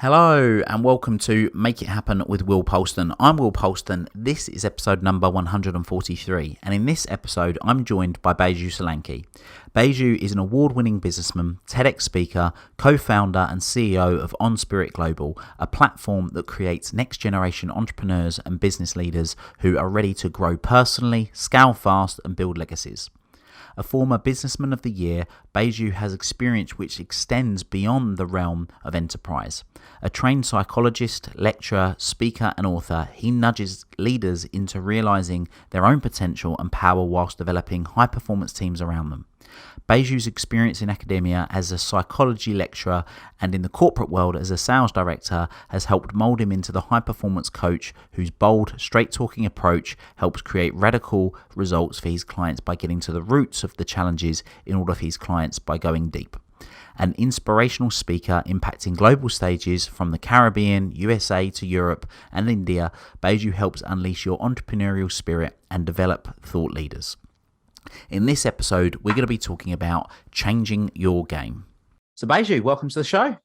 Hello and welcome to Make It Happen with Will Polston. I'm Will Polston. This is episode number 143, and in this episode I'm joined by Beiju Solanki. Beiju is an award-winning businessman, TEDx speaker, co-founder and CEO of On Spirit Global, a platform that creates next-generation entrepreneurs and business leaders who are ready to grow personally, scale fast and build legacies. A former Businessman of the Year, Beiju has experience which extends beyond the realm of enterprise. A trained psychologist, lecturer, speaker and author, he nudges leaders into realizing their own potential and power whilst developing high-performance teams around them. Beiju's experience in academia as a psychology lecturer and in the corporate world as a sales director has helped mold him into the high-performance coach whose bold, straight-talking approach helps create radical results for his clients by getting to the roots of the challenges in order for his clients by going deep. An inspirational speaker impacting global stages from the Caribbean, USA to Europe and India, Beiju helps unleash your entrepreneurial spirit and develop thought leaders. In this episode, we're going to be talking about changing your game. So, Beiju, welcome to the show.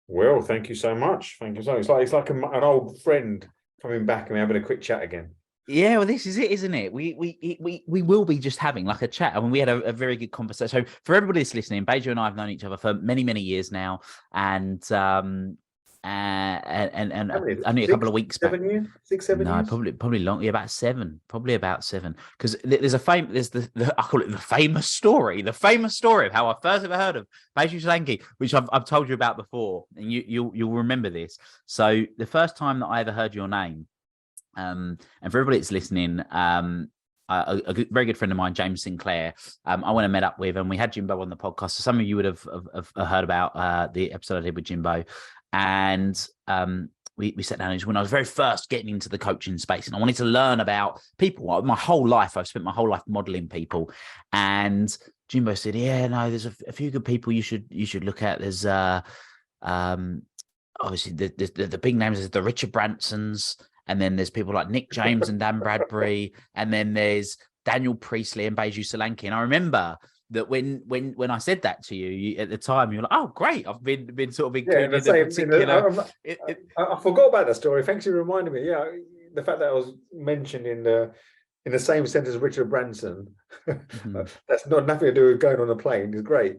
Well, thank you so much. Thank you so much. It's like an old friend coming back and we're having a quick chat again. Yeah, well, this is it, isn't it? We will be just having like a chat. I mean, we had a very good conversation. So, for everybody that's listening, Beiju and I have known each other for many, many years now, and only a couple of weeks back. 7 years? 7 years? No, probably long. Yeah, about seven. Probably about seven. Because there's the I call it the famous story of how I first ever heard of Beiju Solanki, which I've told you about before, and you'll remember this. So the first time that I ever heard your name, and for everybody that's listening, a very good friend of mine, James Sinclair, I went and met up with, and we had Jimbo on the podcast. So some of you would have heard about the episode I did with Jimbo. And we sat down, and when I was very first getting into the coaching space, and I wanted to learn about people. My whole life, I've spent my whole life modeling people. And Jimbo said, "Yeah, no, there's a few good people you should look at. There's obviously the big names is the Richard Bransons, and then there's people like Nick James and Dan Bradbury, and then there's Daniel Priestley and Beiju Solanki." And I remember that when I said that to you at the time, you're like, "Oh, great! I've been sort of included in a particular." I forgot about that story. Thanks for reminding me. Yeah, the fact that I was mentioned in the same sentence as Richard Branson, that's not nothing to do with going on a plane. Is great.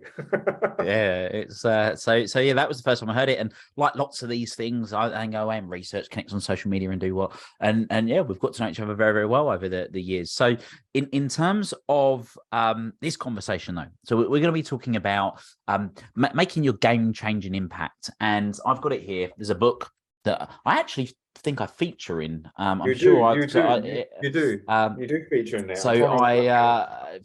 Yeah, it's so yeah, that was the first time I heard it, and like lots of these things, I go away and research, connect on social media, and do what, and yeah, we've got to know each other very, very well over the years. So in terms of this conversation though, so we're going to be talking about making your game changing impact, and I've got it here. There's a book that I actually think I feature in. You do feature in there. So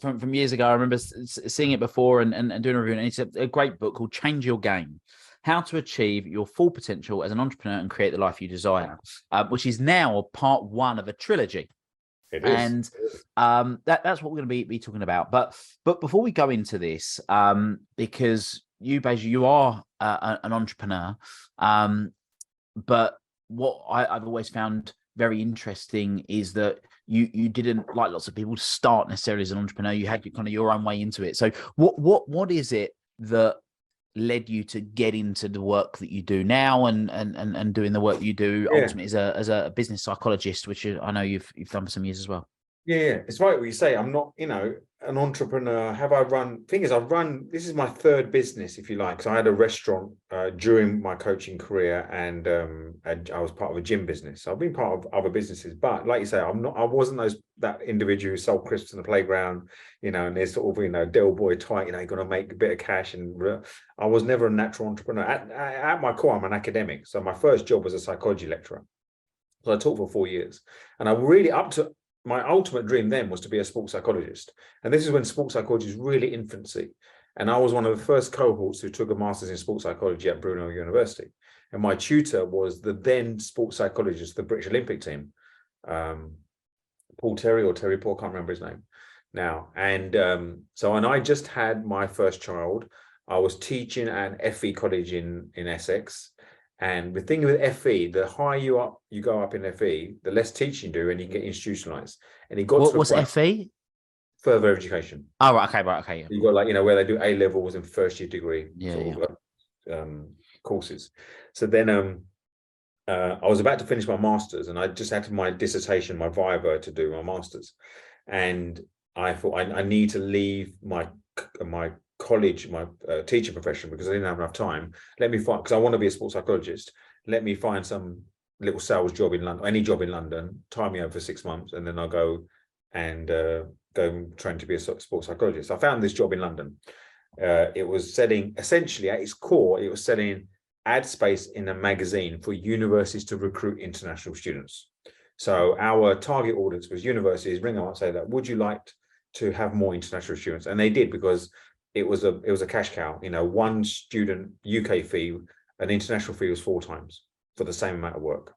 from years ago, I remember seeing it before and doing a review, and it's a great book called Change Your Game: How to Achieve Your Full Potential as an Entrepreneur and Create the Life You Desire, which is now part one of a trilogy. It is. And that's what we're going to be talking about. But before we go into this, because you, Beiju, you are an entrepreneur, but what I've always found very interesting is that you didn't, like lots of people, start necessarily as an entrepreneur. You had kind of your own way into it. So what is it that led you to get into the work that you do now and doing the work you do ultimately as a business psychologist, which I know you've done for some years as well? Yeah, it's right what you say. I'm not, an entrepreneur. This is my third business, if you like. So I had a restaurant during my coaching career, and I was part of a gym business. So I've been part of other businesses, but like you say, I wasn't that individual who sold crisps in the playground, and there's sort of, Del Boy type, you're going to make a bit of cash. And I was never a natural entrepreneur. At my core, I'm an academic. So my first job was a psychology lecturer. So I taught for 4 years, and I really my ultimate dream then was to be a sports psychologist. And this is when sports psychology was really infancy. And I was one of the first cohorts who took a master's in sports psychology at Brunel University. And my tutor was the then sports psychologist, the British Olympic team, Paul Terry or Terry Paul, I can't remember his name now. And and I just had my first child. I was teaching at FE College in Essex. And the thing with FE, the higher you go up in FE, the less teaching you do, and you get institutionalized. And he got what's FE? Further education. Oh, right, okay. You got where they do A levels and first year degree. courses. So then I was about to finish my master's, and I just had my dissertation, my viva to do my master's. And I thought I need to leave my college, my teaching profession, because I didn't have enough time. Let me find, because I want to be a sports psychologist. Let me find some little sales job in London, any job in London, tie me over for 6 months, and then I'll go and train to be a sports psychologist. I found this job in London. It was selling, essentially at its core, it was selling ad space in a magazine for universities to recruit international students. So our target audience was universities. Ring them up and say that, would you like to have more international students? And they did, because it was a cash cow. You know, one student UK fee, an international fee was 4 times for the same amount of work.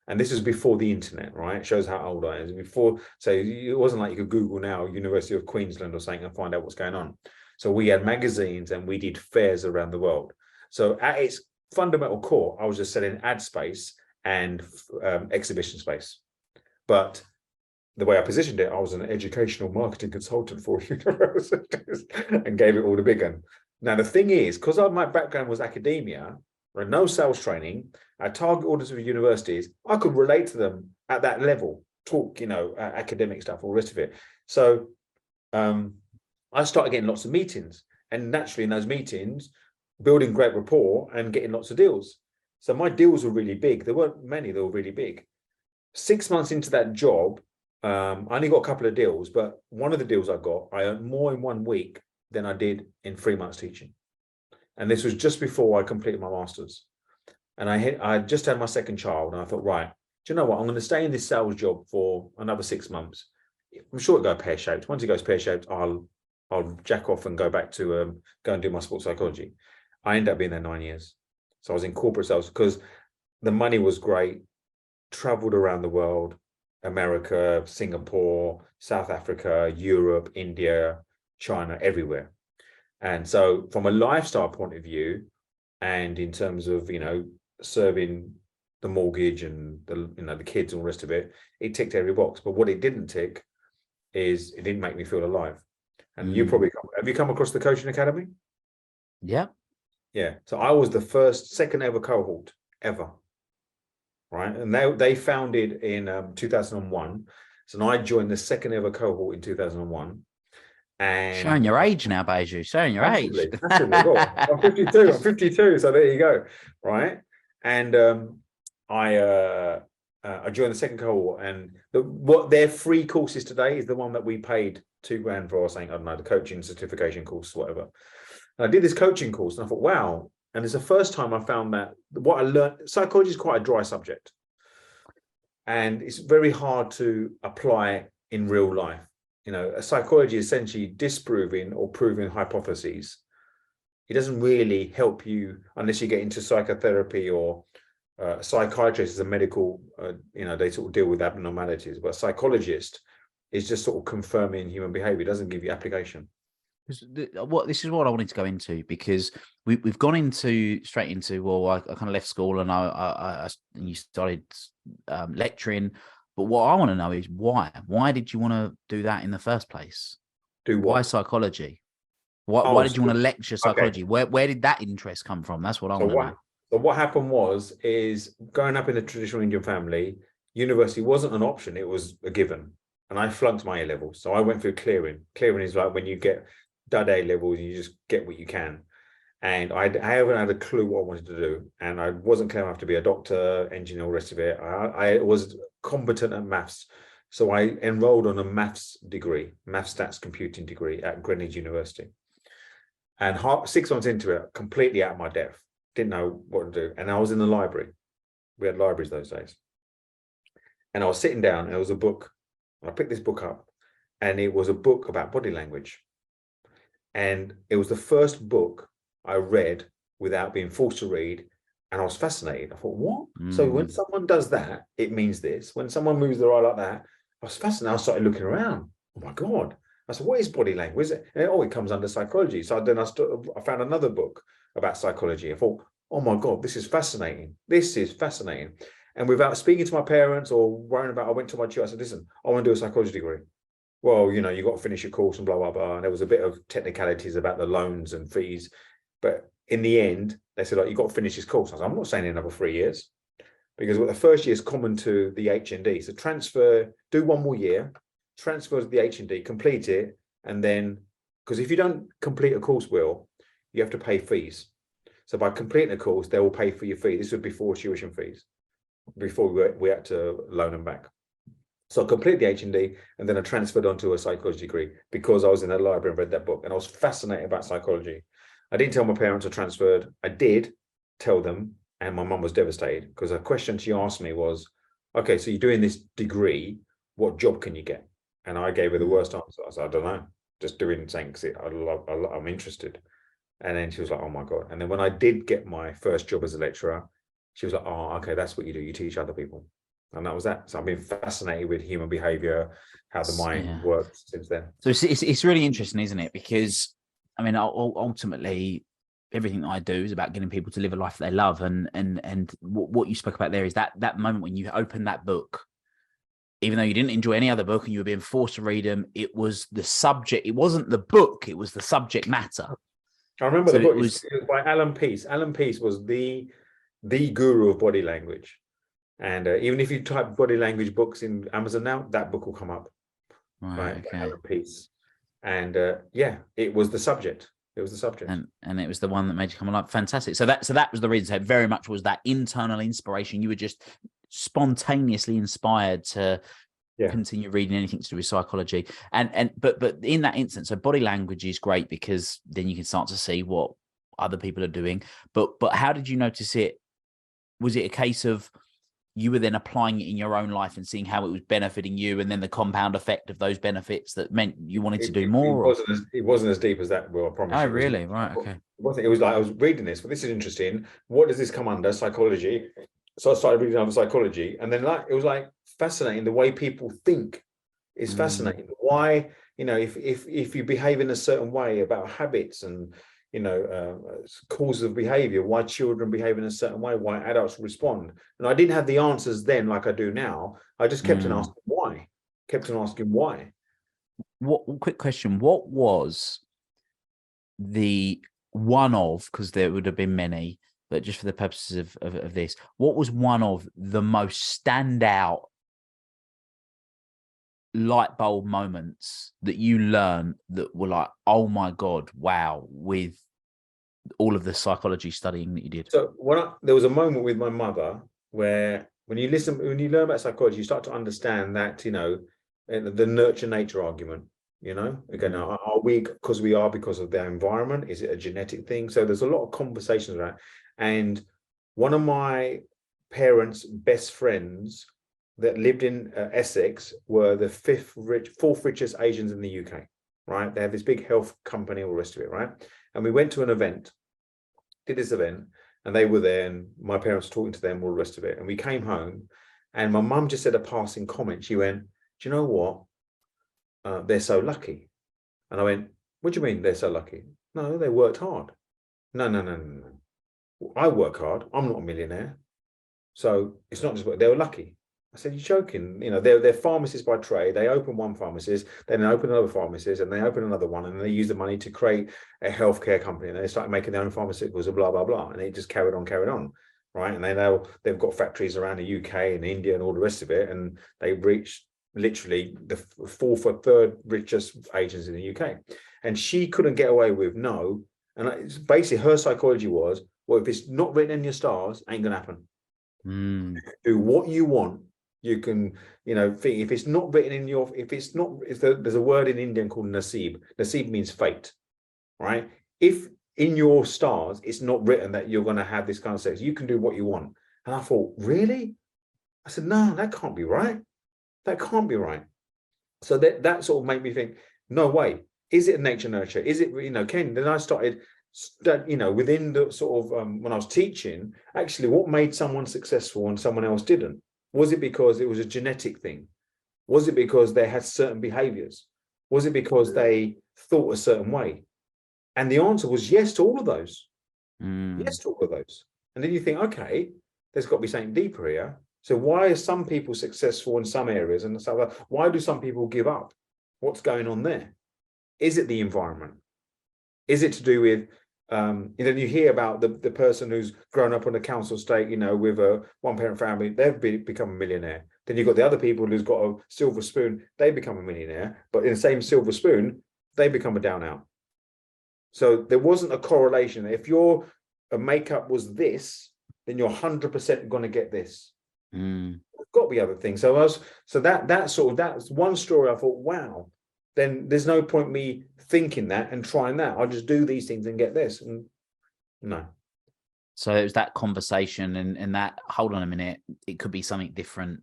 And this is before the internet, right? It shows how old I am. Before, so it wasn't like you could Google now University of Queensland or something and find out what's going on. So we had magazines and we did fairs around the world. So at its fundamental core, I was just selling ad space and exhibition space. But the way I positioned it, I was an educational marketing consultant for universities and gave it all the big one. Now, the thing is, because my background was academia, and no sales training, our target audience of universities, I could relate to them at that level, talk, you know, academic stuff, all the rest of it. So I started getting lots of meetings, and naturally in those meetings, building great rapport and getting lots of deals. So my deals were really big. There weren't many, they were really big. 6 months into that job, I only got a couple of deals, but one of the deals I got, I earned more in 1 week than I did in 3 months teaching. And this was just before I completed my master's. And I just had my second child, and I thought, right, do you know what? I'm going to stay in this sales job for another 6 months. I'm sure it'll go pear-shaped. Once it goes pear-shaped, I'll jack off and go back to go and do my sports psychology. I ended up being there 9 years. So I was in corporate sales because the money was great, traveled around the world, America, Singapore, South Africa, Europe, India, China, everywhere. And so from a lifestyle point of view, and in terms of, you know, serving the mortgage and the, you know, the kids and all the rest of it, it ticked every box. But what it didn't tick is it didn't make me feel alive. And you probably, have you come across the Coaching Academy? Yeah. Yeah. So I was the second ever cohort ever. Right. And they founded in 2001. So I joined the second ever cohort in 2001. And showing your age now, Beiju. Showing your age. Well, I'm 52. I'm 52. So there you go. Right. And I joined the second cohort, and what their free course is today is the one that we paid $2,000 for, saying, I don't know, the coaching certification course, whatever. And I did this coaching course, and I thought, wow. And it's the first time I found that what I learned, psychology is quite a dry subject, and it's very hard to apply in real life. You know, psychology is essentially disproving or proving hypotheses. It doesn't really help you unless you get into psychotherapy, or psychiatrist is a medical, you know, they sort of deal with abnormalities, but a psychologist is just sort of confirming human behavior. It doesn't give you application. This is what I wanted to go into, because we've gone straight into, well, I kind of left school and and you started lecturing. But what I want to know is why did you want to do that in the first place? Do what? Why psychology? Why did you want to lecture psychology? Okay. Where did that interest come from? That's what I want to know. So what happened is growing up in a traditional Indian family, university wasn't an option. It was a given. And I flunked my A level. So I went through clearing. Clearing is like when you get dud A levels, you just get what you can. And I haven't had a clue what I wanted to do. And I wasn't clear enough to be a doctor, engineer, all the rest of it. I was competent at maths. So I enrolled on a maths degree, maths stats computing degree at Greenwich University. And 6 months into it, completely out of my depth, didn't know what to do. And I was in the library. We had libraries those days. And I was sitting down, and there was a book. I picked this book up, and it was a book about body language. And it was the first book I read without being forced to read. And I was fascinated. I thought, what? So when someone does that, it means this. When someone moves their eye like that, I was fascinated. I started looking around. Oh my God. I said, what is body language? And it comes under psychology. So then I found another book about psychology. I thought, oh my God, this is fascinating. This is fascinating. And without speaking to my parents or worrying about, I went to my tutor. I said, listen, I want to do a psychology degree. Well, you got to finish your course and blah, blah, blah. And there was a bit of technicalities about the loans and fees. But in the end, they said, like, you've got to finish this course. I was like, I'm not saying another 3 years, because the first year is common to the HND. So transfer, do 1 more year, transfer to the HND, complete it, and then, because if you don't complete a course, Will, you have to pay fees. So by completing a course, they will pay for your fee. This was before tuition fees, before we had to loan them back. So I completed the HND, and then I transferred onto a psychology degree because I was in the library and read that book, and I was fascinated about psychology. I didn't tell my parents I transferred. I did tell them, and my mum was devastated, because a question she asked me was, okay, so you're doing this degree, what job can you get? And I gave her the worst answer. I said, I don't know, just doing something because I'm interested. And then she was like, oh my God. And then when I did get my first job as a lecturer, she was like, oh, okay, that's what you do. You teach other people. And that was that. So I've been fascinated with human behavior, how the mind works since then. So it's really interesting, isn't it? Because, I mean, ultimately, everything that I do is about getting people to live a life they love. And what you spoke about there is that moment when you open that book, even though you didn't enjoy any other book and you were being forced to read them, it was the subject. It wasn't the book. It was the subject matter. I remember the book. It was by Alan Peace. Alan Peace was the guru of body language. And even if you type body language books in Amazon now, that book will come up. Right. Okay. Alan Peace. And yeah, it was the subject. It was the subject. And it was the one that made you come alive. Fantastic. So that was the reason. So it very much was that internal inspiration. You were just spontaneously inspired to continue reading anything to do with psychology. But in that instance, so body language is great because then you can start to see what other people are doing. But how did you notice it? Was it a case of you were then applying it in your own life and seeing how it was benefiting you, and then the compound effect of those benefits that meant you wanted to do more? It wasn't as deep as that, Will, I promise. Oh, really? Right. Okay. It was like, I was reading this, but this is interesting. What does this come under? Psychology. So I started reading over psychology, and then it was like fascinating. The way people think is fascinating. Why, if you behave in a certain way about habits and, causes of behavior, why children behave in a certain way, why adults respond. And I didn't have the answers then like I do now. I just kept on asking why. Quick question. What was the one of, because there would have been many, but just for the purposes of this, what was one of the most standout light bulb moments that you learned that were like, oh my God, wow, with all of the psychology studying that you did? So there was a moment with my mother where when you learn about psychology, you start to understand that, the nurture nature argument, again, are we because of their environment? Is it a genetic thing? So there's a lot of conversations around. And one of my parents' best friends that lived in Essex were the fourth richest Asians in the UK, right? They have this big health company, all the rest of it, right? And we went to an event, did this event, and they were there, and my parents were talking to them, all the rest of it. And we came home, and my mum just said a passing comment. She went, do you know what? They're so lucky. And I went, what do you mean they're so lucky? No, they worked hard. No. I work hard. I'm not a millionaire. So it's not just what they were lucky. I said, you're joking. They're pharmacists by trade. They open one pharmacist, then they open another pharmacist, and they open another one, and they use the money to create a healthcare company, and they start making their own pharmaceuticals and blah, blah, blah. And it just carried on, right? And they've got factories around the UK and India and all the rest of it, and they reached literally the fourth or third richest Asians in the UK. And she couldn't get away with no. And basically her psychology was, well, if it's not written in your stars, ain't gonna happen. Do what you want. You can, think if it's not written in there's a word in Indian called nasib. Nasib means fate, right? If in your stars, it's not written that you're going to have this kind of sex, you can do what you want. And I thought, really? I said, no, that can't be right. That can't be right. So that sort of made me think, no way. Is it a nature nurture? Is it, Ken? Then I started, within the sort of, when I was teaching, actually what made someone successful and someone else didn't? Was it because it was a genetic thing? Was it because they had certain behaviors? Was it because they thought a certain way? And the answer was yes to all of those. Yes to all of those. And then you think, okay, there's got to be something deeper here. So why are some people successful in some areas and why do some people give up? What's going on there? Is it the environment? Is it to do with Then you hear about the person who's grown up on a council estate, with a one-parent family, they've become a millionaire. Then you've got the other people who's got a silver spoon, they become a millionaire, but in the same silver spoon, they become a down out. So there wasn't a correlation. If your makeup was this, then you're 100% going to get this. There's got to be other things. So that's one story. I thought, wow, then there's no point me thinking that and trying that. I'll just do these things and get this. And no. So it was that conversation and that, hold on a minute, it could be something different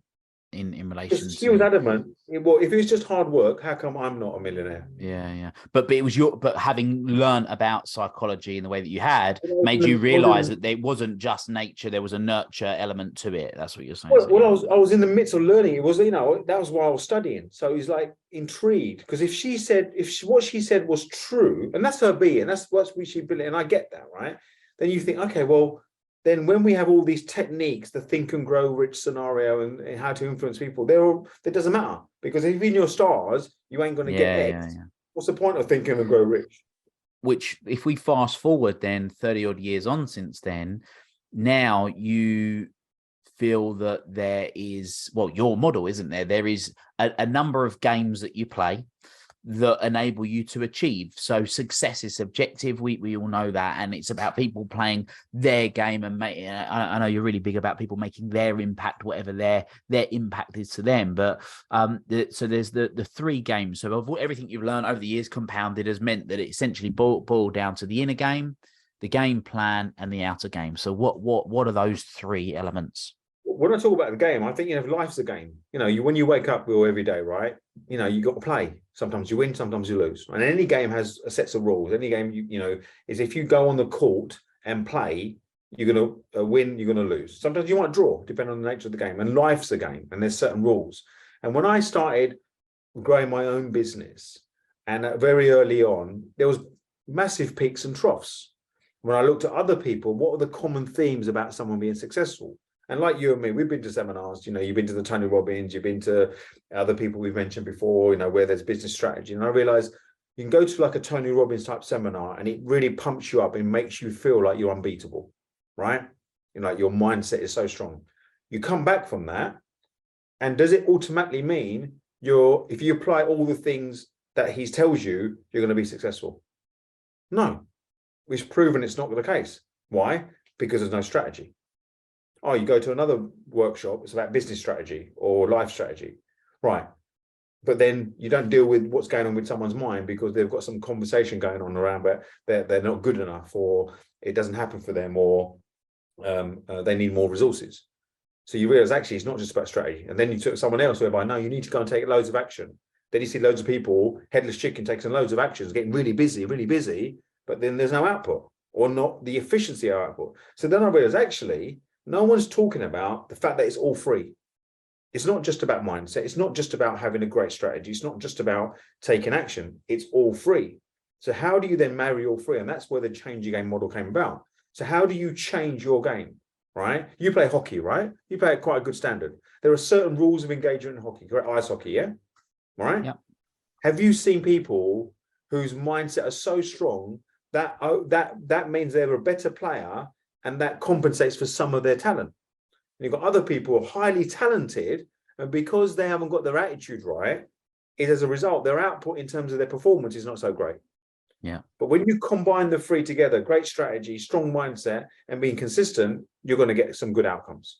in relation to... He was adamant. Well, if it was just hard work, how come I'm not a millionaire? Yeah. But it was but having learned about psychology in the way that you had made you realize that there wasn't just nature, there was a nurture element to it. That's what you're saying. Well, I was in the midst of learning. It was, that was why I was studying. So he's like intrigued, because if what she said was true, and that's her being, that's what she believed, and I get that, right? Then you think, okay, well, then when we have all these techniques, the think and grow rich scenario and how to influence people, it doesn't matter, because if in your stars, you ain't going to get X. What's the point of thinking and grow rich? Which, if we fast forward then 30 odd years on since then, now you feel that there is, well, your model, isn't there? There is a number of games that you play that enable you to achieve. So success is subjective. We all know that. And it's about people playing their game and I know you're really big about people making their impact, whatever their impact is to them. But so there's the three games. So of everything you've learned over the years compounded has meant that it essentially boiled down to the inner game, the game plan, and the outer game. So what are those three elements? When I talk about the game, I think, life's a game. When you wake up every day, right? You got to play. Sometimes you win, sometimes you lose. And any game has a set of rules. Any game, is if you go on the court and play, you're going to win, you're going to lose. Sometimes you might draw, depending on the nature of the game. And life's a game, and there's certain rules. And when I started growing my own business, and very early on, there was massive peaks and troughs. When I looked at other people, what are the common themes about someone being successful? And like you and me, we've been to seminars, you've been to the Tony Robbins, you've been to other people we've mentioned before, where there's business strategy. And I realized you can go to like a Tony Robbins type seminar and it really pumps you up and makes you feel like you're unbeatable, right? Like your mindset is so strong. You come back from that, and does it automatically mean if you apply all the things that he tells you, you're going to be successful? No, it's proven it's not the case. Why? Because there's no strategy. Oh, you go to another workshop, it's about business strategy or life strategy. Right. But then you don't deal with what's going on with someone's mind because they've got some conversation going on around, but they're not good enough, or it doesn't happen for them, or they need more resources. So you realize actually it's not just about strategy. And then you took someone else whereby, no, you need to go and take loads of action. Then you see loads of people, headless chicken, taking loads of actions, getting really busy, but then there's no output, or not the efficiency of output. So then I realized actually, no one's talking about the fact that it's all free. It's not just about mindset. It's not just about having a great strategy. It's not just about taking action. It's all free. So how do you then marry all free? And that's where the change your game model came about. So how do you change your game, right? You play hockey, right? You play at quite a good standard. There are certain rules of engagement in hockey, correct? Ice hockey, yeah? Right? Yeah. Have you seen people whose mindset are so strong that that means they're a better player, and that compensates for some of their talent? And you've got other people who are highly talented, and because they haven't got their attitude right, as a result, their output in terms of their performance is not so great. Yeah. But when you combine the three together, great strategy, strong mindset, and being consistent, you're going to get some good outcomes,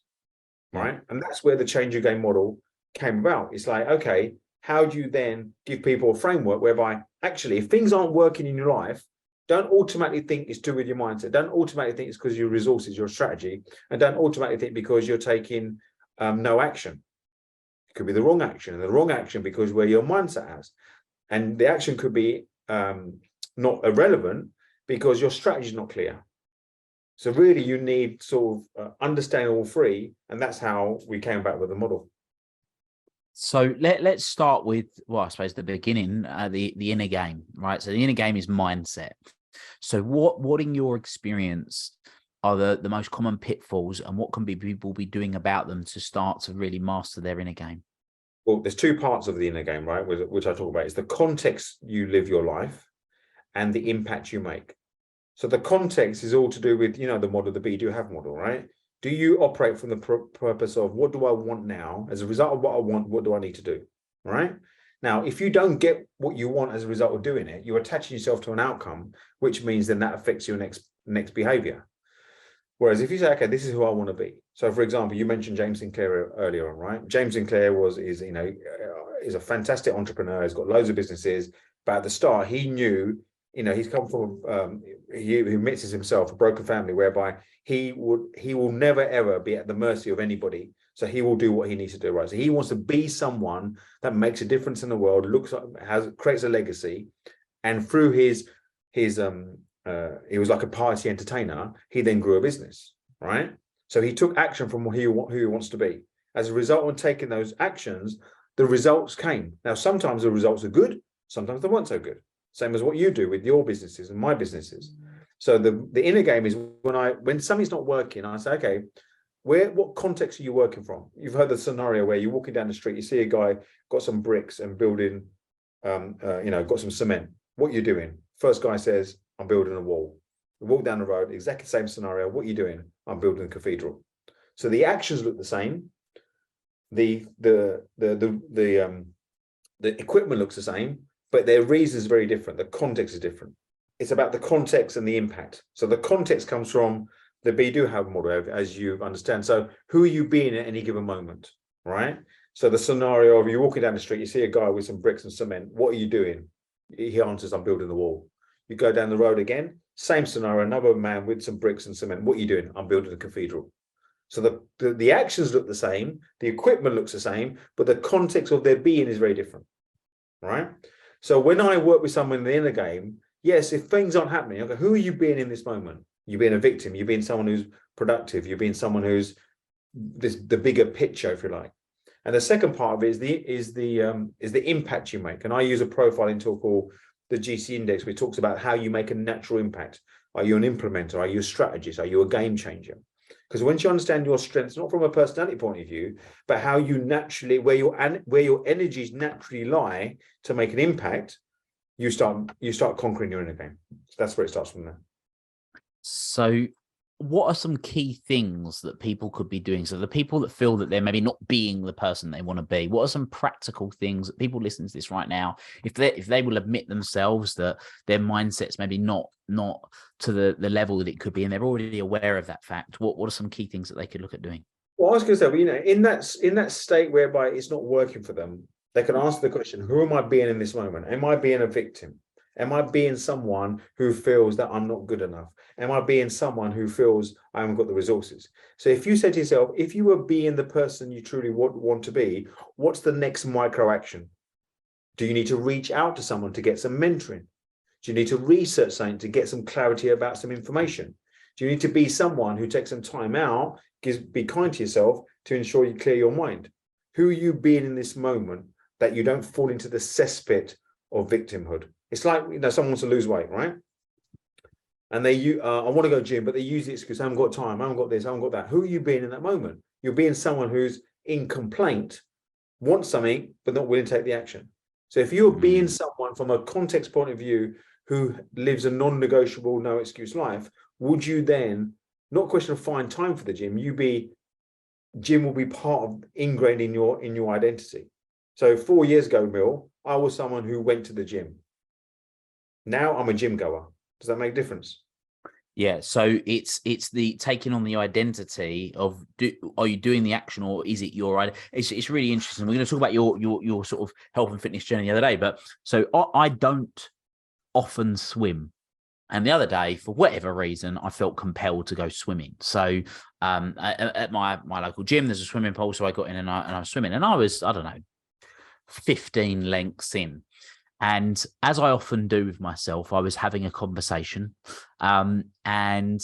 right? And that's where the change your game model came about. It's like, okay, how do you then give people a framework whereby actually, if things aren't working in your life, don't automatically think it's to do with your mindset. Don't automatically think it's because of your resources, your strategy, and don't automatically think because you're taking no action. It could be the wrong action, and the wrong action because where your mindset has, and the action could be not irrelevant because your strategy is not clear. So really, you need sort of understand all three, and that's how we came back with the model. So let's start with, well, I suppose the beginning, the inner game, right? So the inner game is mindset. So what in your experience are the most common pitfalls, and what can people be doing about them to start to really master their inner game? Well, there's two parts of the inner game, right? Which I talk about. It's the context you live your life and the impact you make. So the context is all to do with, the model, the be, do, have model, right? Do you operate from the purpose of what do I want now? As a result of what I want, what do I need to do? Right? Now, if you don't get what you want as a result of doing it, you're attaching yourself to an outcome, which means then that affects your next behavior. Whereas if you say, okay, this is who I want to be. So, for example, you mentioned James Sinclair earlier on, right? James Sinclair is a fantastic entrepreneur. He's got loads of businesses, but at the start, he knew, he's come from he admits himself a broken family, whereby he will never ever be at the mercy of anybody. So he will do what he needs to do, right? So he wants to be someone that makes a difference in the world, creates a legacy, and through his he was like a party entertainer. He then grew a business, right? So he took action from who he wants to be. As a result of taking those actions, the results came. Now, sometimes the results are good, sometimes they weren't so good. Same as what you do with your businesses and my businesses. So the inner game is when something's not working, I say, okay, what context are you working from? You've heard the scenario where you're walking down the street, you see a guy got some bricks and building, got some cement. What are you doing? First guy says, I'm building a wall. We walk down the road, exactly the same scenario. What are you doing? I'm building a cathedral. So the actions look the same. The equipment looks the same, but their reason is very different. The context is different. It's about the context and the impact. So the context comes from the be, do, have model, as you understand. So who are you being at any given moment, right? So the scenario of you walking down the street, you see a guy with some bricks and cement. What are you doing? He answers, I'm building a wall. You go down the road again, same scenario, another man with some bricks and cement. What are you doing? I'm building a cathedral. So the actions look the same, the equipment looks the same, but the context of their being is very different, right? So when I work with someone in the inner game, yes, if things aren't happening, okay, who are you being in this moment? You're being a victim. You're being someone who's productive. You're being someone who's the bigger picture, if you like. And the second part of it is the impact you make. And I use a profiling tool called the GC Index, which talks about how you make a natural impact. Are you an implementer? Are you a strategist? Are you a game changer? Because once you understand your strengths, not from a personality point of view, but how you naturally, where your energies naturally lie to make an impact, you start conquering your inner game. So that's where it starts from there. So what are some key things that people could be doing? So the people that feel that they're maybe not being the person they want to be, what are some practical things that people listening to this right now, if they will admit themselves that their mindset's maybe not to the level that it could be, and they're already aware of that fact, what are some key things that they could look at doing? Well, I was going to say, in that state whereby it's not working for them, they can answer the question, who am I being in this moment? Am I being a victim? Am I being someone who feels that I'm not good enough? Am I being someone who feels I haven't got the resources? So if you say to yourself, if you were being the person you truly want to be, what's the next micro action? Do you need to reach out to someone to get some mentoring? Do you need to research something to get some clarity about some information? Do you need to be someone who takes some time out, be kind to yourself to ensure you clear your mind? Who are you being in this moment that you don't fall into the cesspit of victimhood? It's like, someone wants to lose weight, right? And I want to go gym, but they use the excuse, I haven't got time, I haven't got this, I haven't got that. Who are you being in that moment? You're being someone who's in complaint, wants something, but not willing to take the action. So if you're being someone from a context point of view who lives a non-negotiable, no excuse life, would you then, not a question of find time for the gym, gym will be part of ingrained in your identity. So 4 years ago, Mill, I was someone who went to the gym. Now I'm a gym goer. Does that make a difference? Yeah, so it's the taking on the identity of are you doing the action, or is it your idea? It's really interesting. We're going to talk about your sort of health and fitness journey the other day, but so I don't often swim, and the other day, for whatever reason, I felt compelled to go swimming. So at my local gym, there's a swimming pool, so I got in and I was swimming, and I was, I don't know, 15 lengths in. And as I often do with myself, I was having a conversation, and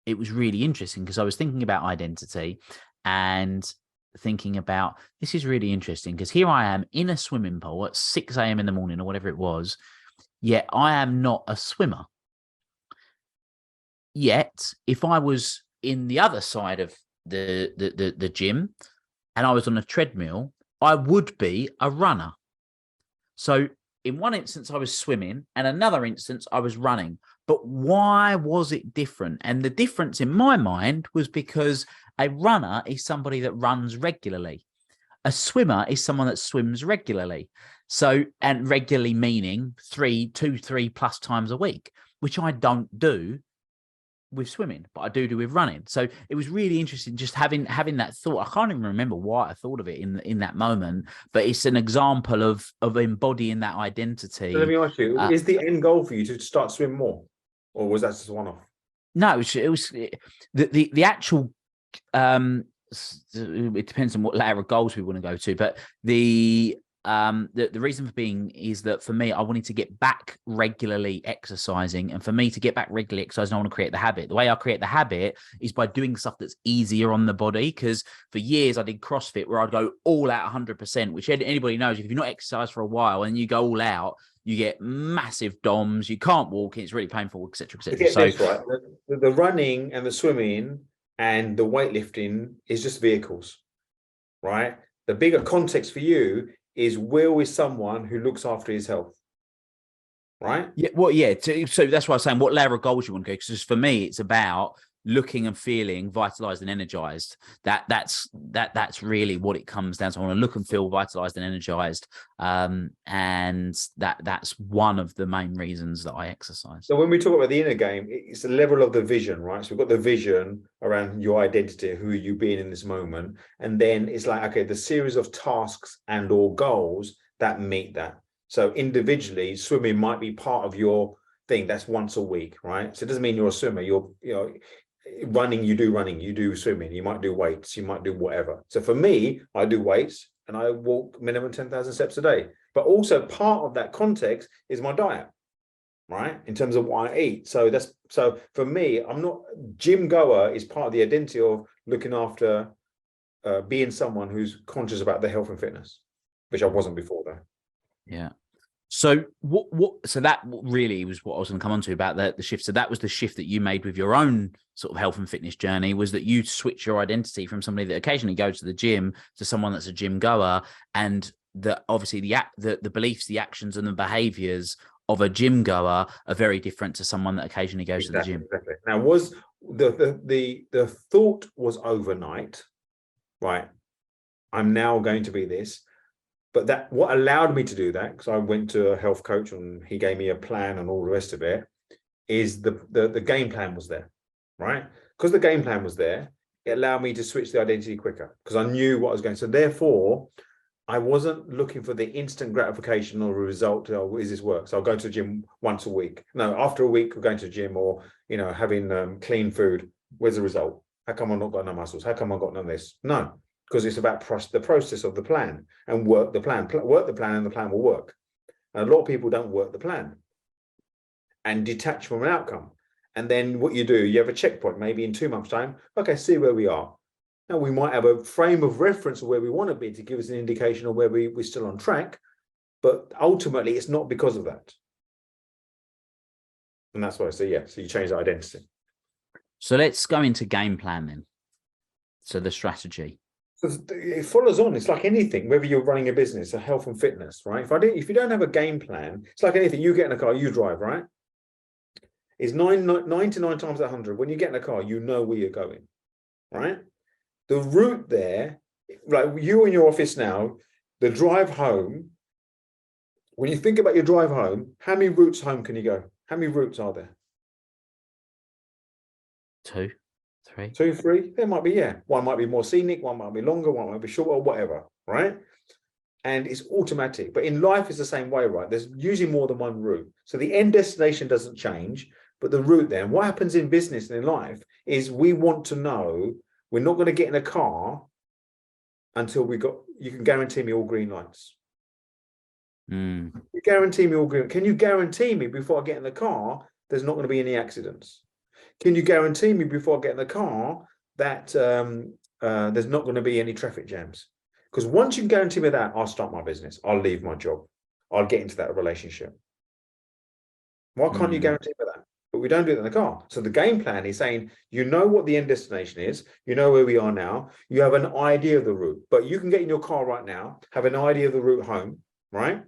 it was really interesting because I was thinking about identity and thinking about, this is really interesting because here I am in a swimming pool at 6 a.m. in the morning or whatever it was, yet I am not a swimmer. Yet, if I was in the other side of the gym and I was on a treadmill, I would be a runner. So in one instance I was swimming and another instance I was running. But why was it different? And the difference in my mind was because a runner is somebody that runs regularly. A swimmer is someone that swims regularly. So, and regularly meaning 3 plus times a week, which I don't do with swimming, but I do with running. So it was really interesting just having that thought. I can't even remember why I thought of it in that moment, but it's an example of embodying that identity. So let me ask you, is the end goal for you to start swim more, or was that just a one-off? No, it was the actual it depends on what layer of goals we want to go to, but the reason for being is that for me, I wanted to get back regularly exercising, and for me to get back regularly exercising, I want to create the habit. The way I create the habit is by doing stuff that's easier on the body, because for years I did CrossFit where I'd go all out 100%, which anybody knows, if you've not exercised for a while and you go all out, you get massive DOMs, you can't walk, it's really painful, etc., etc. So this, right? The running and the swimming and the weightlifting is just vehicles, right? The bigger context for you is Will is someone who looks after his health, right? Yeah, well, yeah. So that's why I'm saying what layer of goals you want to go. Because for me, it's about looking and feeling vitalized and energized. That's really what it comes down to. I want to look and feel vitalized and energized, and that's one of the main reasons that I exercise. So when we talk about the inner game, it's the level of the vision, right? So we've got the vision around your identity, who are you being in this moment, and then it's like, okay, the series of tasks and or goals that meet that. So individually, swimming might be part of your thing. That's once a week, right? So it doesn't mean you're a swimmer. Running, you do swimming, you might do weights, you might do whatever. So for me, I do weights and I walk minimum 10,000 steps a day. But also part of that context is my diet, right? In terms of what I eat. So for me, I'm not, gym goer is part of the identity of looking after, being someone who's conscious about their health and fitness, which I wasn't before though. Yeah. So so that really was what I was going to come on to about the shift. So that was the shift that you made with your own sort of health and fitness journey, was that you switch your identity from somebody that occasionally goes to the gym to someone that's a gym goer, and that obviously the beliefs, the actions and the behaviors of a gym goer are very different to someone that occasionally goes to the gym. Exactly. Now, was the thought was overnight, right? I'm now going to be this. But that what allowed me to do that, because I went to a health coach and he gave me a plan and all the rest of it, is the game plan was there, right? Because the game plan was there, it allowed me to switch the identity quicker because I knew what I was going. So therefore, I wasn't looking for the instant gratification or a result. Oh, is this work? So I'll go to the gym once a week. No, after a week of going to the gym or having clean food, where's the result? How come I've not got no muscles? How come I've got none of this? No. Because it's about the process of the plan and work the plan, and the plan will work. And a lot of people don't work the plan and detach from an outcome. And then what you do, you have a checkpoint, maybe in 2 months' time. Okay, see where we are. Now we might have a frame of reference of where we want to be to give us an indication of where we're still on track. But ultimately, it's not because of that. And that's why I say, yeah, so you change the identity. So let's go into game plan then. So the strategy. It follows on. It's like anything, whether you're running a business, a health and fitness, right? If you don't have a game plan, it's like anything. You get in a car, you drive, right? It's 99 times out of 100. When you get in a car, you know where you're going, right? The route there, like you in your office now, the drive home, when you think about your drive home, how many routes home can you go? How many routes are there? 2, 3. 2, 3? There might be, yeah. One might be more scenic, one might be longer, one might be shorter, whatever, right? And it's automatic. But in life, it's the same way, right? There's usually more than one route. So the end destination doesn't change, but the route there. And what happens in business and in life is we want to know we're not going to get in a car until you can guarantee me all green lights. You guarantee me all green. Can you guarantee me before I get in the car, there's not going to be any accidents? Can you guarantee me before I get in the car that there's not going to be any traffic jams? Because once you guarantee me that, I'll start my business. I'll leave my job. I'll get into that relationship. Why can't you guarantee me that? But we don't do it in the car. So the game plan is saying, you know what the end destination is. You know where we are now. You have an idea of the route. But you can get in your car right now, have an idea of the route home, right?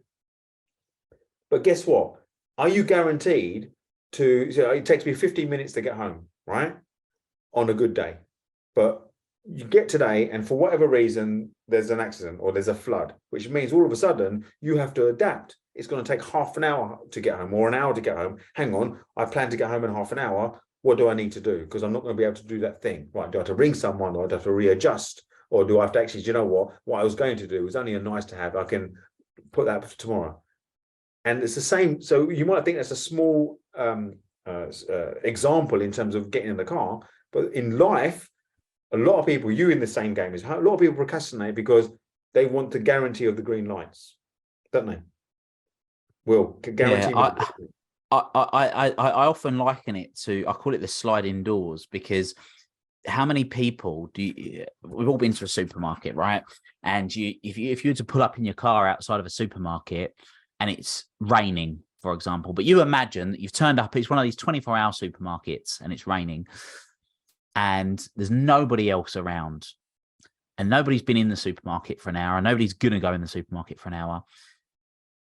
But guess what? Are you guaranteed to, so it takes me 15 minutes to get home, right? On a good day. But you get today, and for whatever reason, there's an accident or there's a flood, which means all of a sudden you have to adapt. It's going to take half an hour to get home or an hour to get home. Hang on, I plan to get home in half an hour. What do I need to do? Because I'm not going to be able to do that thing. Right? Do I have to ring someone, or do I have to readjust? Or do I have to actually, do you know what I was going to do was only a nice to have. I can put that for tomorrow. And it's the same. So you might think that's a small example in terms of getting in the car, but in life, a lot of people, you in the same game, is a lot of people procrastinate because they want the guarantee of the green lights, don't they? Will guarantee. Yeah, I often liken it to, I call it the sliding doors, because how many people we've all been to a supermarket, right? And if you were to pull up in your car outside of a supermarket and it's raining, for example, but you imagine that you've turned up, it's one of these 24-hour supermarkets and it's raining and there's nobody else around and nobody's been in the supermarket for an hour and nobody's going to go in the supermarket for an hour.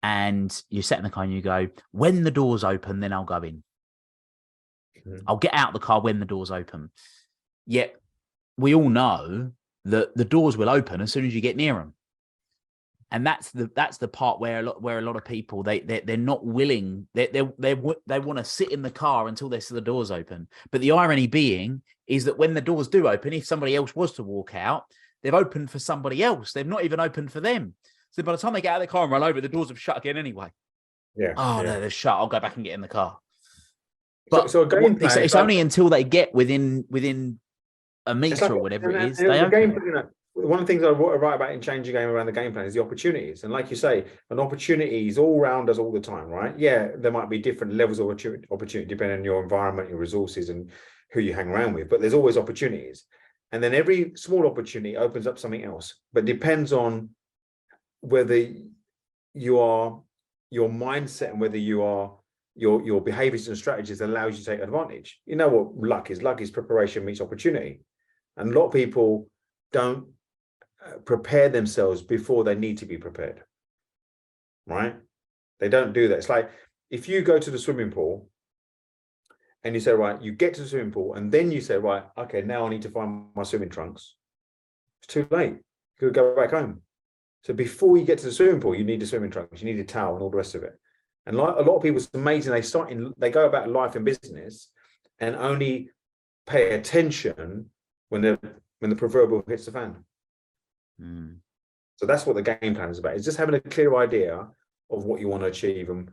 And you sit in the car and you go, when the doors open, then I'll go in. I'll get out the car when the doors open. Yet we all know that the doors will open as soon as you get near them. And that's the part where a lot of people, they're not willing, they want to sit in the car until they see the doors open. But the irony being is that when the doors do open, if somebody else was to walk out, they've opened for somebody else. They've not even opened for them. So by the time they get out of the car and roll over, the doors have shut again anyway. Yeah. Oh, yeah. no, they're shut. I'll go back and get in the car. But so a game plan, it's only until they get within a meter or whatever it is, they open. One of the things I write about in Change Your Game around the game plan is the opportunities. And like you say, an opportunity is all around us all the time, right? Yeah, there might be different levels of opportunity depending on your environment, your resources, and who you hang around with. But there's always opportunities. And then every small opportunity opens up something else. But depends on whether your mindset and whether your behaviors and strategies allows you to take advantage. You know what luck is? Luck is preparation meets opportunity. And a lot of people don't prepare themselves before they need to be prepared, right? They don't do that. It's like if you go to the swimming pool and you say, right, you get to the swimming pool and then you say, right, okay, now I need to find my swimming trunks. It's too late. You could go back home. So before you get to the swimming pool, you need the swimming trunks, you need a towel and all the rest of it. And like a lot of people, it's amazing. They go about life and business and only pay attention when the proverbial hits the fan. So that's what the game plan is about. It's just having a clear idea of what you want to achieve and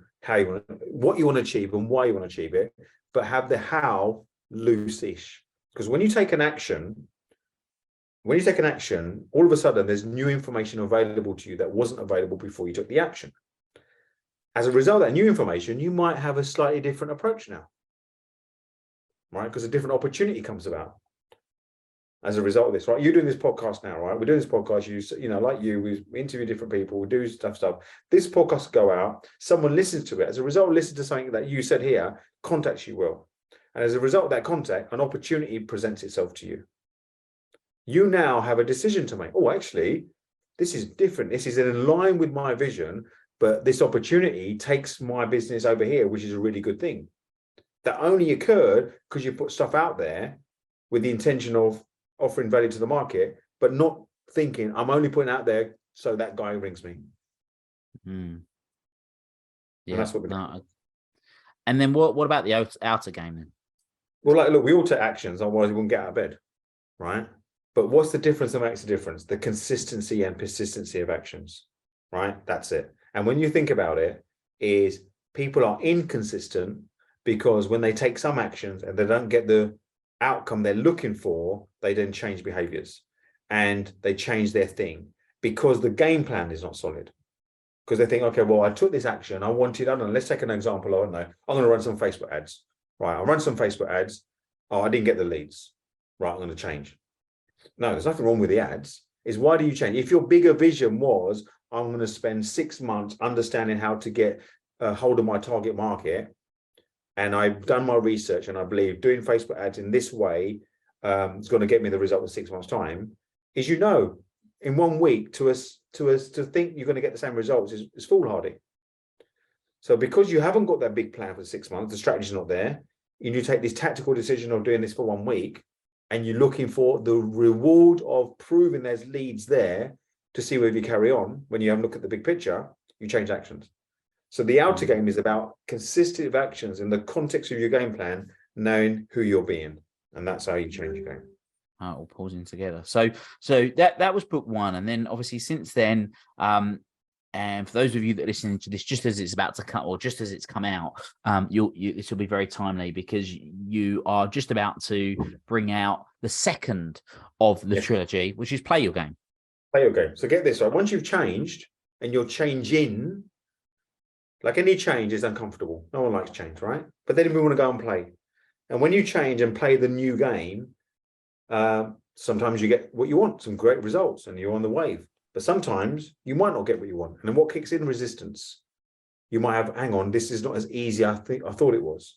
what you want to achieve and why you want to achieve it, but have the how loose-ish. Because when you take an action, all of a sudden there's new information available to you that wasn't available before you took the action. As a result of that new information, you might have a slightly different approach now, right? Because a different opportunity comes about as a result of this, right? You're doing this podcast now, right? We're doing this podcast, we interview different people, we do stuff. This podcast go out, someone listens to it. As a result, listen to something that you said here, contacts you will. And as a result of that contact, an opportunity presents itself to you. You now have a decision to make. Oh, actually, this is different. This is in line with my vision, but this opportunity takes my business over here, which is a really good thing. That only occurred because you put stuff out there with the intention of offering value to the market, but not thinking I'm only putting out there so that guy rings me. Yeah, and that's what and then what about the outer game then? Well, look, we all take actions, otherwise we wouldn't get out of bed, right? But what's the difference that makes a difference? The consistency and persistency of actions, right? That's it. And when you think about it, is people are inconsistent because when they take some actions and they don't get the outcome they're looking for, they then change behaviors and they change their thing because the game plan is not solid. Because they think, okay, well, I took this action. I don't know, let's take an example. I don't know. I'm going to run some Facebook ads. Right. I'll run some Facebook ads. Oh, I didn't get the leads. Right. I'm going to change. No, there's nothing wrong with the ads. Is why do you change? If your bigger vision was, I'm going to spend 6 months understanding how to get a hold of my target market, and I've done my research, and I believe doing Facebook ads in this way is going to get me the result in 6 months' time, is in 1 week to think you're going to get the same results is foolhardy. So because you haven't got that big plan for 6 months, the strategy's not there, and you take this tactical decision of doing this for 1 week, and you're looking for the reward of proving there's leads there to see whether you carry on. When you have a look at the big picture, you change actions. So the outer game is about consistent actions in the context of your game plan, knowing who you're being. And that's how you change your game. All pausing together. So that was book one. And then obviously since then, and for those of you that are listening to this, just as it's about to cut, or just as it's come out, this will be very timely, because you are just about to bring out the second of the trilogy, which is Play Your Game. Play your game. So get this right. Once you've changed, and you're changing, like any change is uncomfortable. No one likes change, right? But then we want to go and play. And when you change and play the new game, sometimes you get what you want, some great results, and you're on the wave. But sometimes you might not get what you want. And then what kicks in? Resistance. You might have, hang on, this is not as easy as I thought it was.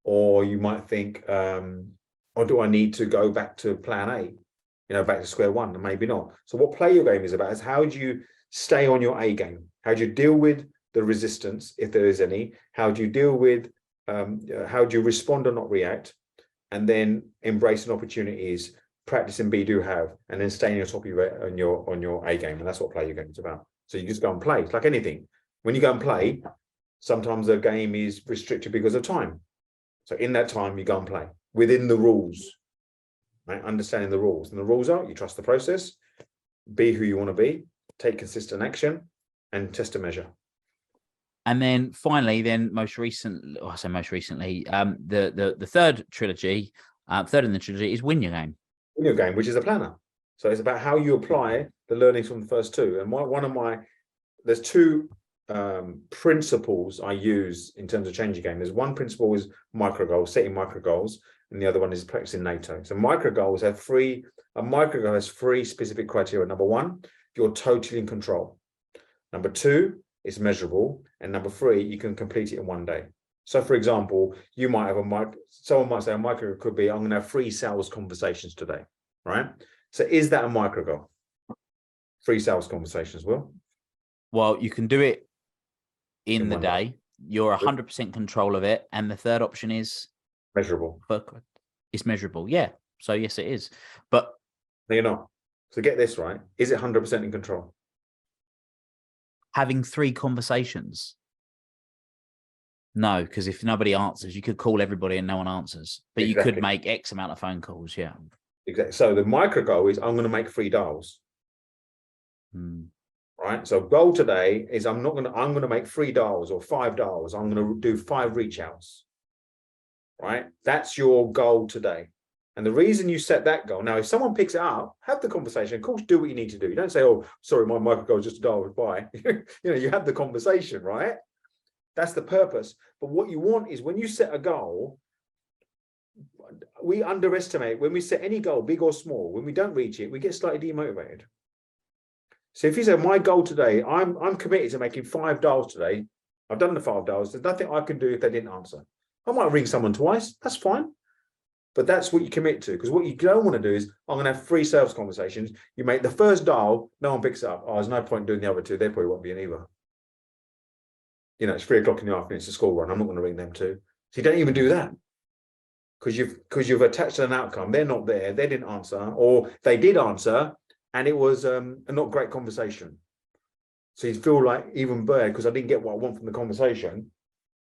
Or you might think, or do I need to go back to plan A? Back to square one, and maybe not. So what Play Your Game is about is how do you stay on your A game? How do you deal with the resistance, if there is any? How do you deal with, how do you respond or not react? And then embracing opportunities, practicing be, do, have, and then staying on top of your A game. And that's what Play Your Game is about. So you just go and play. It's like anything. When you go and play, sometimes the game is restricted because of time. So in that time, you go and play within the rules, right? Understanding the rules. And the rules are, you trust the process, be who you want to be, take consistent action, and test and measure. And then finally, most recently, the third trilogy, third in the trilogy is Win Your Game. Win Your Game, which is a planner. So it's about how you apply the learnings from the first two. And there's two principles I use in terms of changing game. There's one principle is micro goals, setting micro goals, and the other one is practicing NATO. So micro goals have a micro goal has three specific criteria. Number one, you're totally in control. Number two, it's measurable. And number three, you can complete it in 1 day. So for example, you might have someone might say a micro could be, I'm going to have 3 sales conversations today, right? So is that a micro goal? 3 sales conversations, Will? Well, you can do it in the day. You're 100% control of it. And the third option is measurable. It's measurable. Yeah. So yes, it is. But no, you're not. So get this right. Is it 100% in control? Having 3 conversations. No, because if nobody answers, you could call everybody and no one answers. But exactly. You could make X amount of phone calls. Yeah. Exactly. So the micro goal is I'm going to make 3 dials. Right. So goal today is I'm going to make 3 dials or 5 dials. I'm going to do 5 reach outs. Right. That's your goal today. And the reason you set that goal, now, if someone picks it up, have the conversation. Of course, do what you need to do. You don't say, oh, sorry, my micro goal is just a dial, goodbye. You have the conversation, right? That's the purpose. But what you want is when you set a goal, we underestimate when we set any goal, big or small, when we don't reach it, we get slightly demotivated. So if you say, my goal today, I'm committed to making 5 dials today. I've done the 5 dials. There's nothing I can do if they didn't answer. I might ring someone twice. That's fine. But that's what you commit to, because what you don't want to do is, I'm going to have 3 sales conversations. You make the first dial, no one picks it up. Oh, there's no point doing the other 2. They probably won't be in either. It's 3 o'clock in the afternoon. It's a school run. I'm not going to ring them too. So you don't even do that because you've attached an outcome. They're not there. They didn't answer, or they did answer, and it was a not great conversation. So you feel like even bad because I didn't get what I want from the conversation.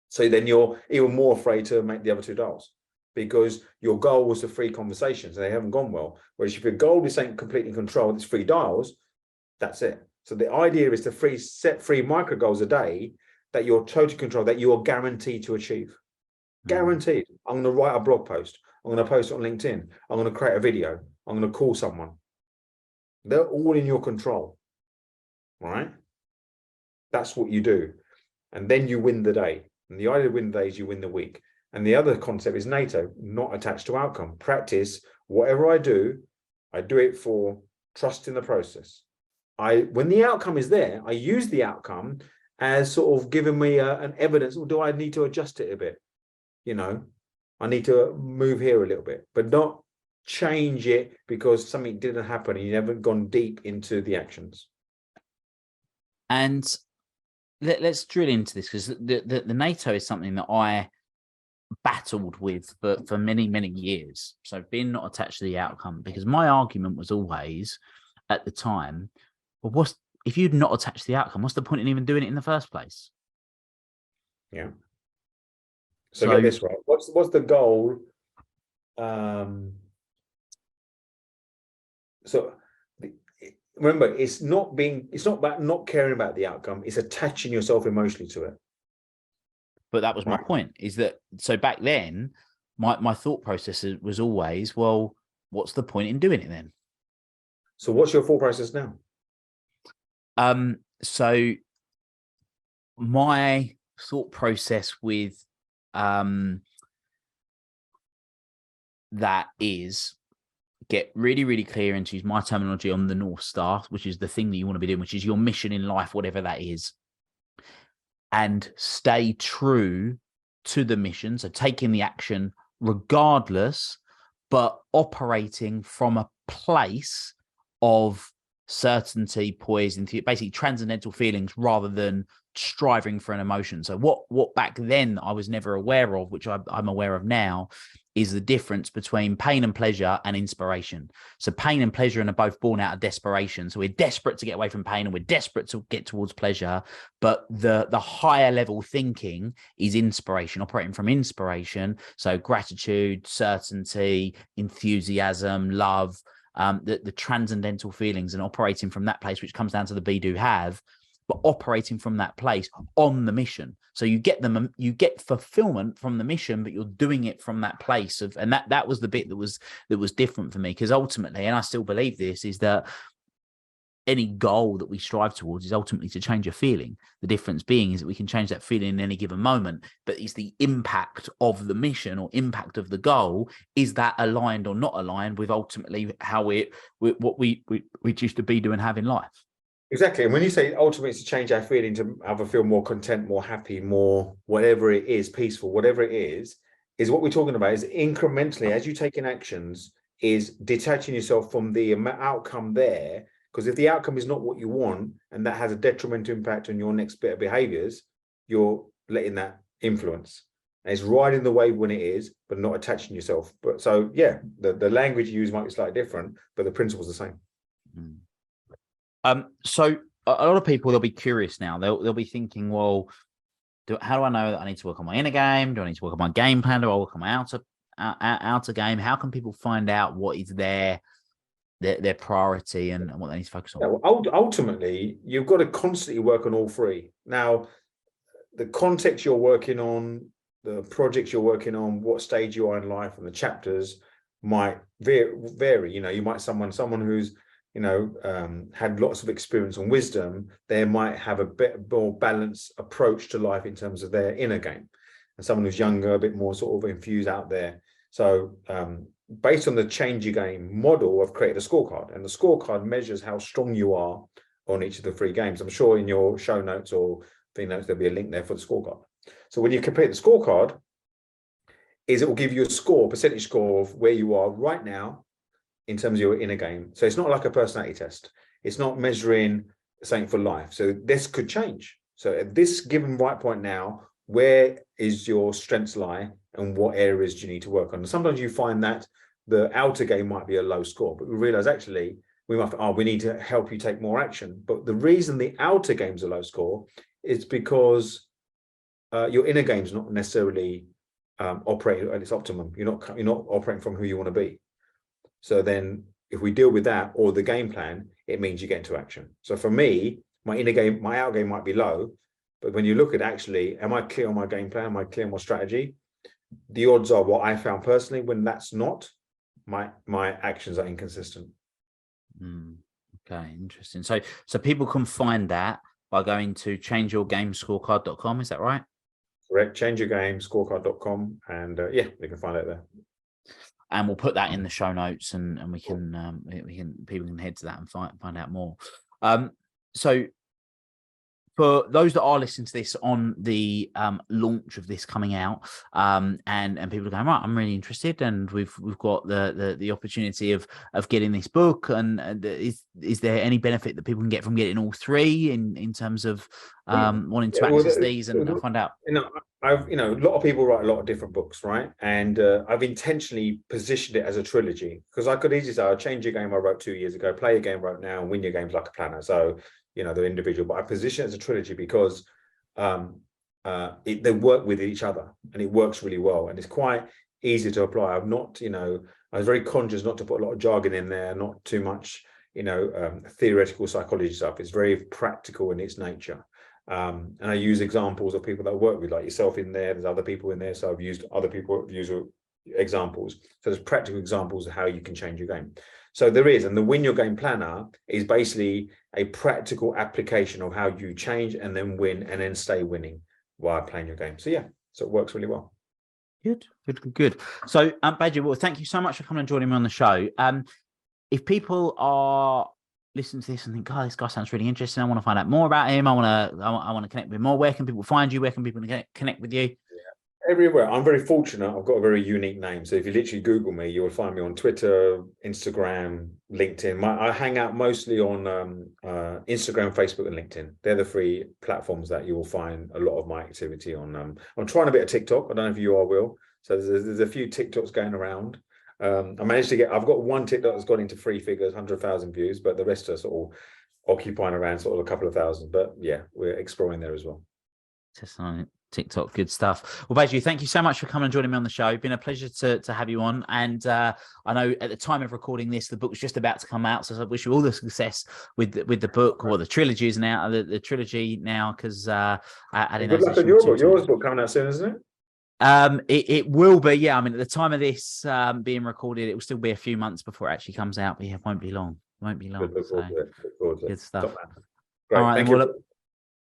So then you're even more afraid to make the other 2 dials, because your goal was the 3 conversations and they haven't gone well. Whereas if your goal is ain't completely controlled, it's 3 dials, that's it. So the idea is to set 3 micro goals a day that you're totally controlled, that you are guaranteed to achieve. Guaranteed. I'm going to write a blog post. I'm going to post it on LinkedIn. I'm going to create a video. I'm going to call someone. They're all in your control, right? That's what you do. And then you win the day. And the idea of win the day is you win the week. And the other concept is NATO, not attached to outcome. Practice, whatever I do it for trust in the process. When the outcome is there, I use the outcome as sort of giving me an evidence, or do I need to adjust it a bit? I need to move here a little bit, but not change it because something didn't happen and you haven't gone deep into the actions. And let's drill into this, because the NATO is something that I battled with for many, many years. So being not attached to the outcome, because my argument was always at the time, well, if you'd not attached to the outcome, what's the point in even doing it in the first place? Yeah. So get this right. What's the goal? So remember, it's not about not caring about the outcome. It's attaching yourself emotionally to it. But that was my point, is that, so back then, my thought process was always, well, what's the point in doing it then? So what's your thought process now? So my thought process with that is get really, really clear, and to use my terminology, on the North Star, which is the thing that you want to be doing, which is your mission in life, whatever that is, and stay true to the mission. So taking the action regardless, but operating from a place of certainty, poise, and basically transcendental feelings, rather than striving for an emotion. So what back then I was never aware of, which I'm aware of now, is the difference between pain and pleasure and inspiration. So pain and pleasure are both born out of desperation. So we're desperate to get away from pain, and we're desperate to get towards pleasure. But the higher level thinking is inspiration, operating from inspiration. So gratitude, certainty, enthusiasm, love, the transcendental feelings, and operating from that place, which comes down to the Beiju have, but operating from that place on the mission. So you get fulfillment from the mission, but you're doing it from that place of, and that was the bit that was different for me, because ultimately, and I still believe this, is that any goal that we strive towards is ultimately to change a feeling. The difference being is that we can change that feeling in any given moment, but it's the impact of the mission or impact of the goal. Is that aligned or not aligned with ultimately how what we choose to be doing, have in life? Exactly. And when you say ultimately it's to change our feeling, to either feel more content, more happy, more whatever it is, peaceful, whatever it is what we're talking about is incrementally, as you take in actions, is detaching yourself from the outcome there. Because if the outcome is not what you want, and that has a detrimental impact on your next bit of behaviors, you're letting that influence. And it's riding the wave when it is, but not attaching yourself. But so, yeah, the language you use might be slightly different, but the principle's the same. So a lot of people, they'll be curious now. They'll be thinking, well, how do I know that I need to work on my inner game? Do I need to work on my game plan? Do I work on my outer game? How can people find out what is their priority and what they need to focus on? Yeah, well, ultimately, you've got to constantly work on all three. Now, the context you're working on, the projects you're working on, what stage you are in life, and the chapters might vary. You know, you might someone who's had lots of experience and wisdom, they might have a bit more balanced approach to life in terms of their inner game, and someone who's younger, a bit more sort of infused out there. So based on the change your game model, I've created a scorecard, and the scorecard measures how strong you are on each of the three games. I'm sure in your show notes or thing notes there'll be a link there for the scorecard. So when you complete the scorecard, it will give you a percentage score of where you are right now in terms of your inner game. So it's not like a personality test. It's not measuring something for life. So this could change. So at this given right point now, where is your strengths lie, and what areas do you need to work on? And sometimes you find that the outer game might be a low score, but we realize actually we need to help you take more action. But the reason the outer game's a low score is because your inner game's not necessarily operating at its optimum. You're not operating from who you want to be. So then if we deal with that, or the game plan, it means you get into action. So for me, my inner game, my outer game might be low, but when you look at actually, am I clear on my game plan? Am I clear on my strategy? The odds are, what I found personally, when that's not, my actions are inconsistent. Okay, interesting. So people can find that by going to changeyourgamescorecard.com. Is that right? Correct. Changeyourgamescorecard.com, and yeah, they can find it there. And we'll put that in the show notes, and we can people can head to that and find out more. So for those that are listening to this on the launch of this coming out, and people are going, right, I'm really interested, and we've got the opportunity of getting this book, and is there any benefit that people can get from getting all three in terms of wanting to access these and find out? A lot of people write a lot of different books, right? And I've intentionally positioned it as a trilogy, because I could easily say, I'll change your game I wrote 2 years ago, play your game right now, and win your games like a planner. So, they're individual, but I position it as a trilogy because they work with each other, and it works really well, and it's quite easy to apply. I was very conscious not to put a lot of jargon in there, not too much, theoretical psychology stuff. It's very practical in its nature. And I use examples of people that I work with, like yourself in there. There's other people in there, so I've used other people use examples. So there's practical examples of how you can change your game. So there is, and the Win Your Game Planner is basically a practical application of how you change and then win and then stay winning while playing your game. So so it works really well. Good. So, Baiju, well, thank you so much for coming and joining me on the show. If people are listening to this and think, oh, this guy sounds really interesting, I want to find out more about him, I want to connect with him more, where can people find you? Where can people connect with you? Everywhere. I'm very fortunate. I've got a very unique name. So if you literally Google me, you will find me on Twitter, Instagram, LinkedIn. I hang out mostly on Instagram, Facebook, and LinkedIn. They're the three platforms that you will find a lot of my activity on. I'm trying a bit of TikTok. I don't know if you are, Will. So there's a few TikToks going around. I've got one TikTok that's gone into 3 figures, 100,000 views, but the rest are sort of occupying around sort of a couple of thousand. But yeah, we're exploring there as well. Just on TikTok, good stuff. Well, Baiju, thank you so much for coming and joining me on the show. It's been a pleasure to have you on. And I know at the time of recording this, the book's just about to come out, so I wish you all the success with the book, or the trilogy is now the trilogy now, because good luck on yours book coming out soon, isn't it? It will be, yeah. I mean, at the time of this being recorded, it will still be a few months before it actually comes out, but yeah, it won't be long. Look forward to it. Good stuff. Great. All right, thank you.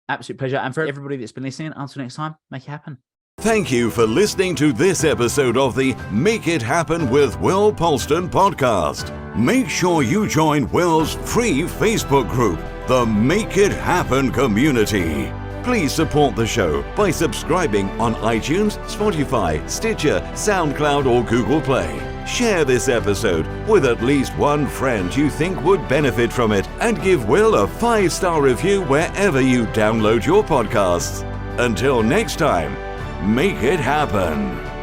Absolute pleasure. And for everybody that's been listening, until next time, make it happen. Thank you for listening to this episode of the Make It Happen with Will Polston podcast. Make sure you join Will's free Facebook group, the Make It Happen community. Please support the show by subscribing on iTunes, Spotify, Stitcher, SoundCloud, or Google Play. Share this episode with at least one friend you think would benefit from it, and give Will a 5-star review wherever you download your podcasts. Until next time, make it happen.